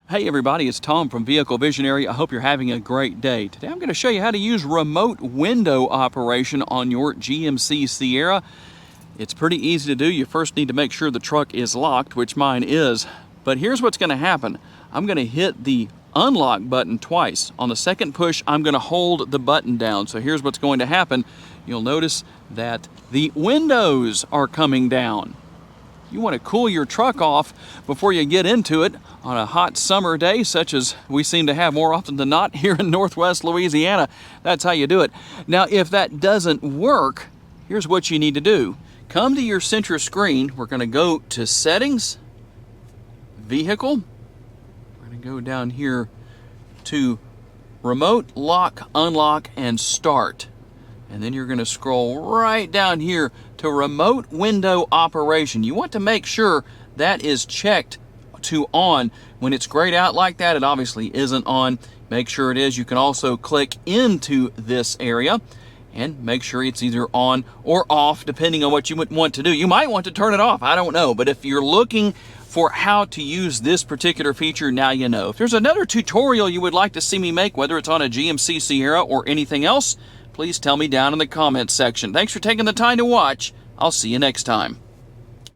Hey everybody, it's Tom from Vehicle Visionary. I hope you're having a great day. Today I'm going to show you how to use remote window operation on your GMC Sierra. It's pretty easy to do. You first need to make sure the truck is locked, which mine is. But here's what's going to happen. I'm going to hit the unlock button twice. On the second push, I'm going to hold the button down. So here's what's going to happen. You'll notice that the windows are coming down. You want to cool your truck off before you get into it on a hot summer day, such as we seem to have more often than not here in Northwest Louisiana. That's how you do it. Now, if that doesn't work, here's what you need to do. Come to your center screen. We're going to go to Settings, Vehicle. We're going to go down here to Remote Lock, Unlock, and Start. And then you're going to scroll right down here to Remote Window Operation. You want to make sure that is checked to on. When it's grayed out like that, it obviously isn't on. Make sure it is. You can also click into this area and make sure it's either on or off, depending on what you would want to do. You might want to turn it off, I don't know. But if you're looking for how to use this particular feature, now you know. If there's another tutorial you would like to see me make, whether it's on a GMC Sierra or anything else, please tell me down in the comments section. Thanks for taking the time to watch. I'll see you next time.